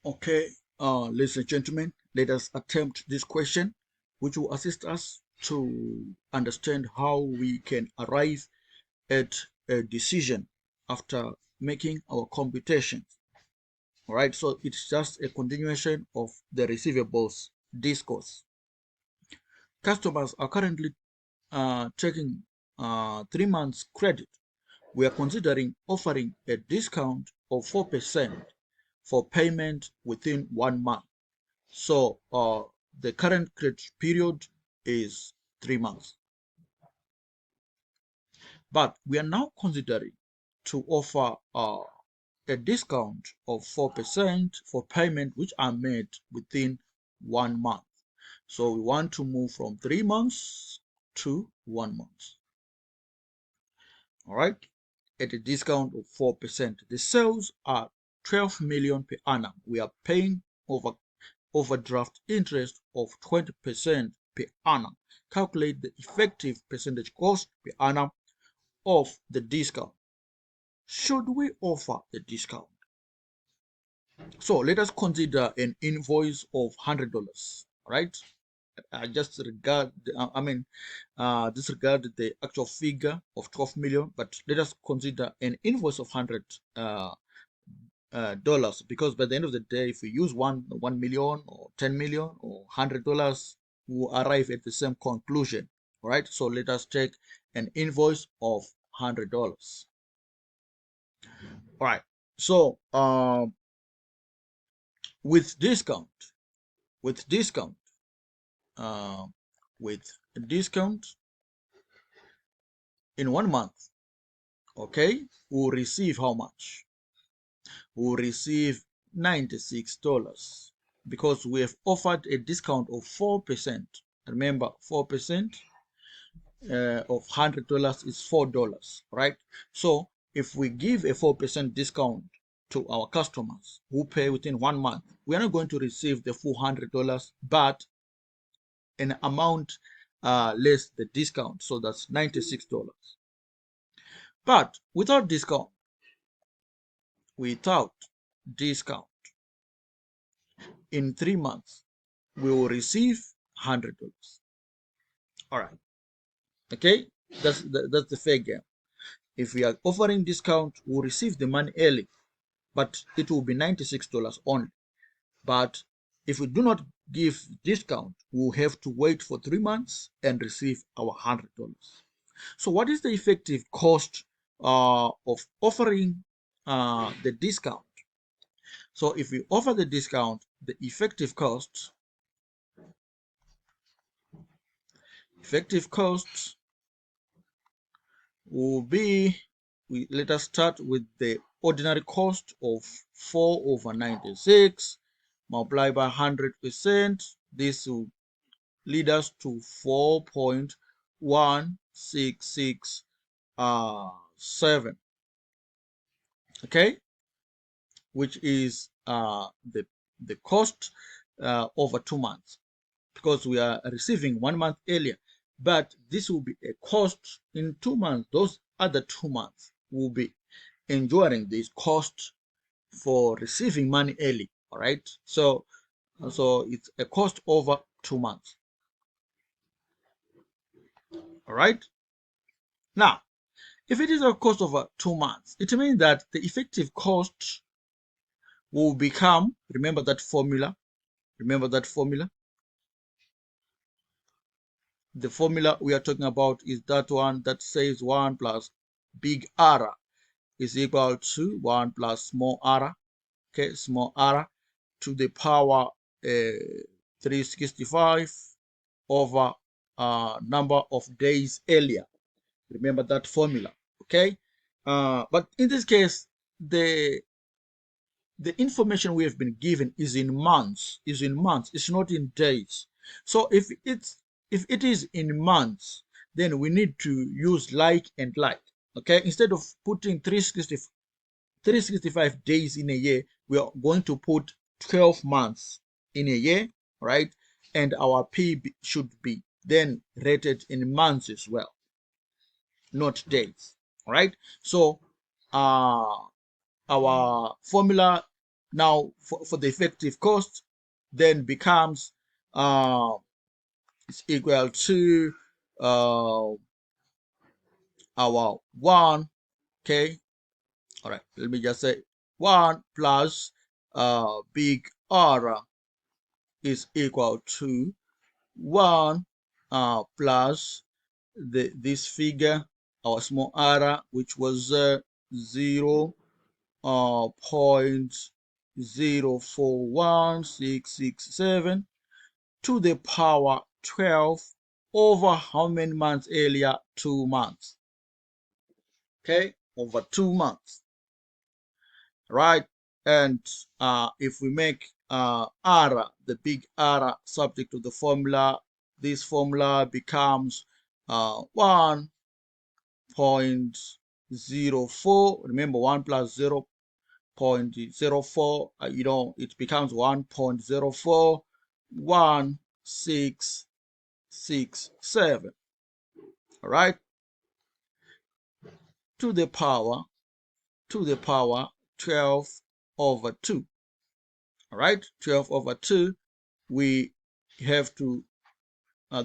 Okay, ladies and gentlemen, let us attempt this question, which will assist us to understand how we can arrive at a decision after making our computations. All right, so it's just a continuation of the receivables discourse. Customers are currently taking 3 months credit. We are considering offering a discount of 4% for payment within 1 month. So the current credit period is 3 months. But we are now considering to offer a discount of 4% for payment which are made within 1 month. So we want to move from 3 months to 1 month. All right, at a discount of 4%. The sales are 12 million per annum. We are paying overdraft interest of 20% per annum. Calculate the effective percentage cost per annum of the discount. Should we offer the discount? So let us consider an invoice of $100. Right? I just disregard the actual figure of 12 million, but let us consider an invoice of $100 because by the end of the day, if we use 1 million or 10 million or $100, we will arrive at the same conclusion. All right, so let us take an invoice of $100. All right, so with discount in 1 month, okay, we'll receive how much? We'll receive $96 because we have offered a discount of 4%. Remember, 4% of $100 is $4, right? So if we give a 4% discount to our customers who pay within 1 month, we are not going to receive the full $100, but an amount less the discount, so that's $96. But without discount, in 3 months, we will receive $100. All right, okay, that's the fair game. If we are offering discount, we'll receive the money early, but it will be $96 only. But if we do not give discount, we'll have to wait for 3 months and receive our $100. So what is the effective cost of offering the discount? So if we offer the discount, the effective cost will be, let us start with the ordinary cost of 4/96 multiplied by 100%. This will lead us to 4.1667, okay, which is the cost over 2 months, because we are receiving 1 month earlier, but this will be a cost in 2 months. Those other 2 months will be enduring this cost for receiving money early. All right, so it's a cost over 2 months. All right, now if it is a cost over 2 months, it means that the effective cost will become, remember that formula, the formula we are talking about is that one that says 1 plus big R is equal to 1 plus small r, okay, small r to the power 365 over number of days earlier. Remember that formula, okay? But in this case, the information we have been given is in months, it's not in days. So if it is in months, then we need to use like and like, okay? Instead of putting 365 days in a year, we are going to put 12 months in a year, right? And our P should be then rated in months as well, not days. All right, so our formula now for the effective cost then becomes is equal to our 1. Okay, all right, let me just say 1 plus big R is equal to 1 plus this figure, our small r, which was 0.041667 to the power 12 over how many months earlier? 2 months. Okay, over 2 months, right? And if we make r, the big R, subject to the formula, this formula becomes 1.04. Remember, 1 plus 0.04, it becomes 1.041667. All right, to the power 12 over 2. All right, 12 over 2. We have to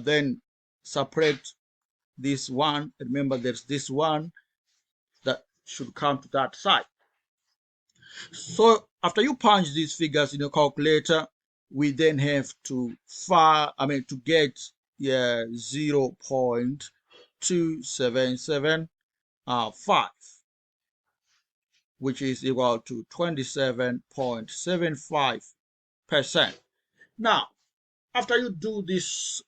then separate this one. Remember, there's this one that should come to that side. So after you punch these figures in your calculator, we then have to get 0.2775, which is equal to 27.75%. Now, after you do this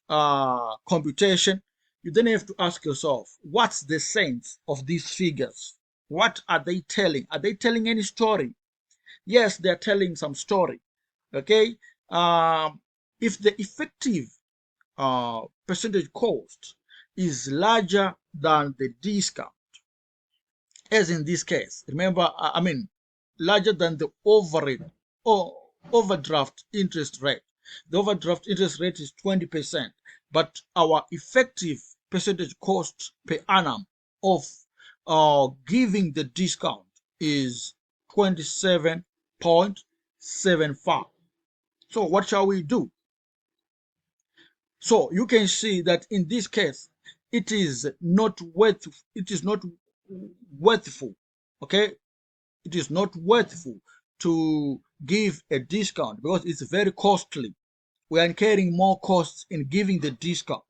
computation, you then have to ask yourself, what's the sense of these figures? What are they telling? Are they telling any story? Yes, they're telling some story. Okay, if the effective percentage cost is larger than the discount, as in this case, remember, larger than the overdraft interest rate. The overdraft interest rate is 20%, but our effective percentage cost per annum of giving the discount is 27.75. So what shall we do? So you can see that in this case, it is not worthful. Okay, it is not worthful to give a discount because it's very costly. We are incurring more costs in giving the discount.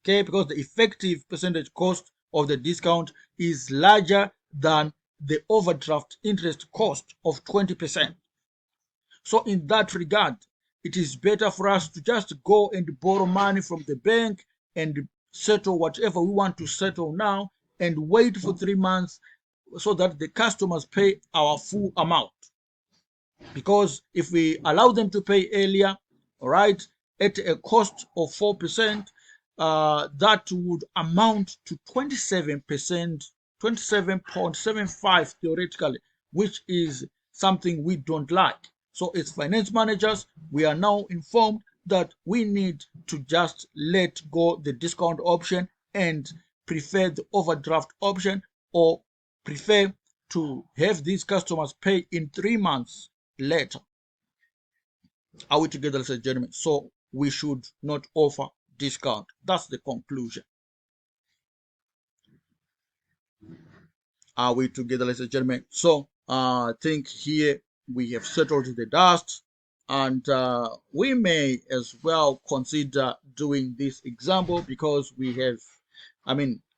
Okay, because the effective percentage cost of the discount is larger than the overdraft interest cost of 20%. So in that regard, it is better for us to just go and borrow money from the bank and settle whatever we want to settle now and wait for 3 months so that the customers pay our full amount. Because if we allow them to pay earlier, all right, at a cost of 4%, that would amount to 27%, 27.75 theoretically, which is something we don't like. So as finance managers, we are now informed that we need to just let go the discount option and prefer the overdraft option, or prefer to have these customers pay in 3 months later. Are we together, ladies and gentlemen? So we should not offer discount. That's the conclusion. Are we together, ladies and gentlemen? So I think here we have settled the dust, and we may as well consider doing this example because we have,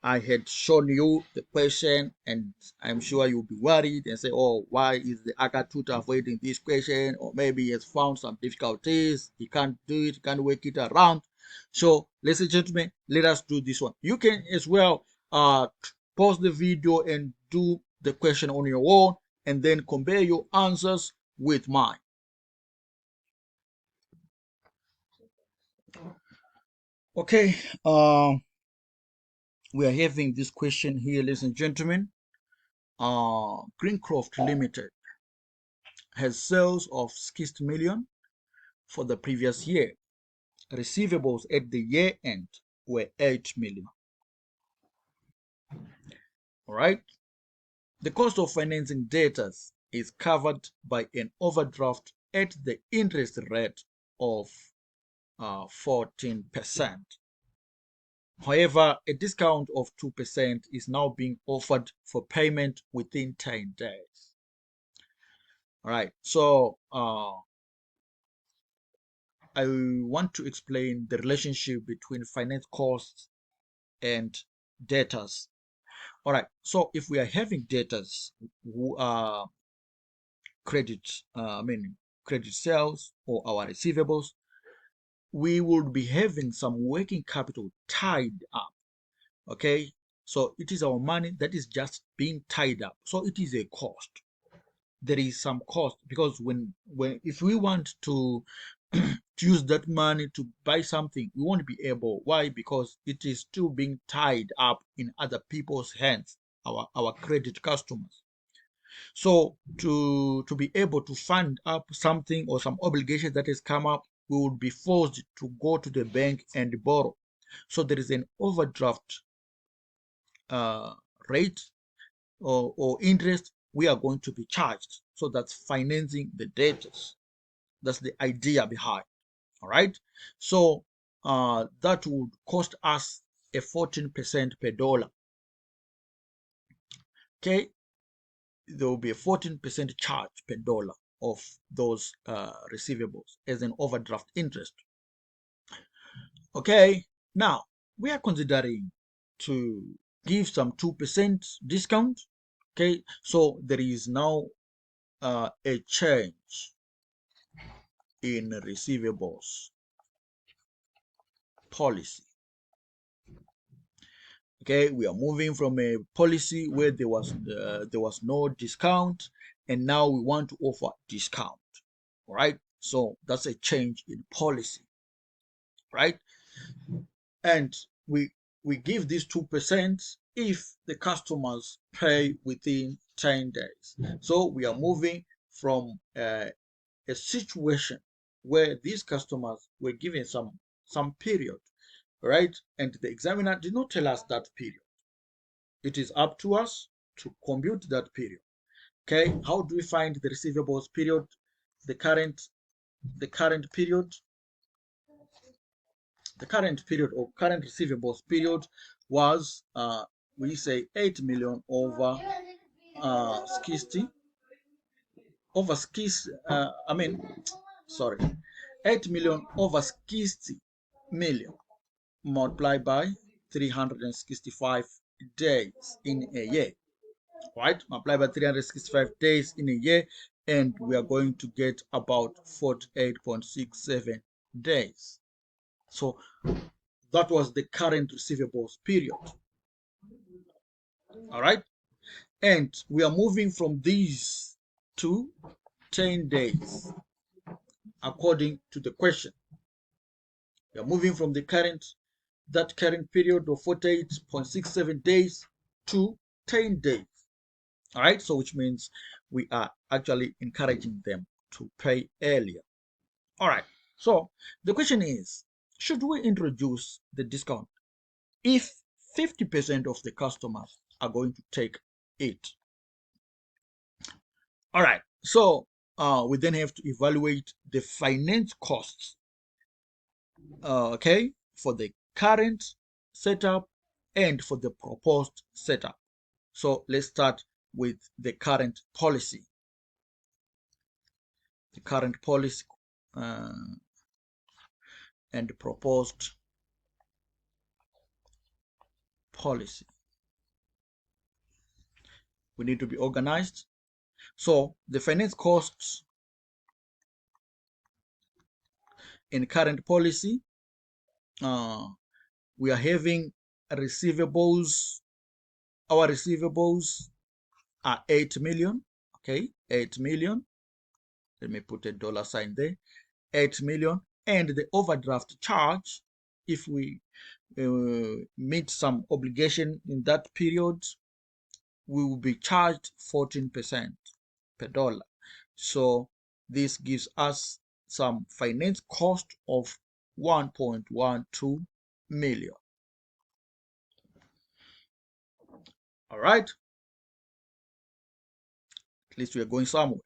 I had shown you the question, and I'm sure you'll be worried and say, oh, why is the ACCA tutor avoiding this question? Or maybe he has found some difficulties, he can't do it, he can't work it around. So, ladies and gentlemen, let us do this one. You can as well pause the video and do the question on your own, and then compare your answers with mine. Okay, we are having this question here, ladies and gentlemen. Greencroft Limited has sales of 60 million for the previous year. Receivables at the year end were 8 million. All right. The cost of financing debtors is covered by an overdraft at the interest rate of 14%. However, a discount of 2% is now being offered for payment within 10 days. All right, so I want to explain the relationship between finance costs and debtors. All right, so if we are having debtors who are credit sales or our receivables, we will be having some working capital tied up. Okay, so it is our money that is just being tied up, so it is a cost. There is some cost, because when if we want to use that money to buy something, we won't be able. Why? Because it is still being tied up in other people's hands, our credit customers. So to be able to fund up something or some obligation that has come up, we would be forced to go to the bank and borrow. So there is an overdraft rate or interest we are going to be charged. So that's financing the debtors. That's the idea behind. All right. So that would cost us a 14% per dollar. Okay. There will be a 14% charge per dollar of those receivables as an overdraft interest. Okay. Now we are considering to give some 2% discount. Okay. So there is now a change in receivables policy. Okay, we are moving from a policy where there was no discount, and now we want to offer discount. All right, so that's a change in policy, right? And we give this 2% if the customers pay within 10 days. So we are moving from a situation where these customers were given some period, right? And the examiner did not tell us that period. It is up to us to compute that period. Okay, how do we find the receivables period? The current period or current receivables period was we say 8 million over 60 over 60 8 million over 60 million multiplied by 365 days in a year, right? Multiplied by 365 days in a year, and we are going to get about 48.67 days. So that was the current receivables period. All right, and we are moving from these to 10 days according to the question. We are moving from the current period of 48.67 days to 10 days. All right, so which means we are actually encouraging them to pay earlier. All right, so the question is, should we introduce the discount if 50% of the customers are going to take it? All right, so we then have to evaluate the finance costs, okay, for the current setup and for the proposed setup. So let's start with the current policy. The current policy and the proposed policy. We need to be organized. So the finance costs in current policy, we are having receivables. Our receivables are 8 million. Okay, 8 million. Let me put a dollar sign there. 8 million. And the overdraft charge, if we meet some obligation in that period, we will be charged 14% per dollar. So this gives us some finance cost of 1.12 million. All right. At least we are going somewhere.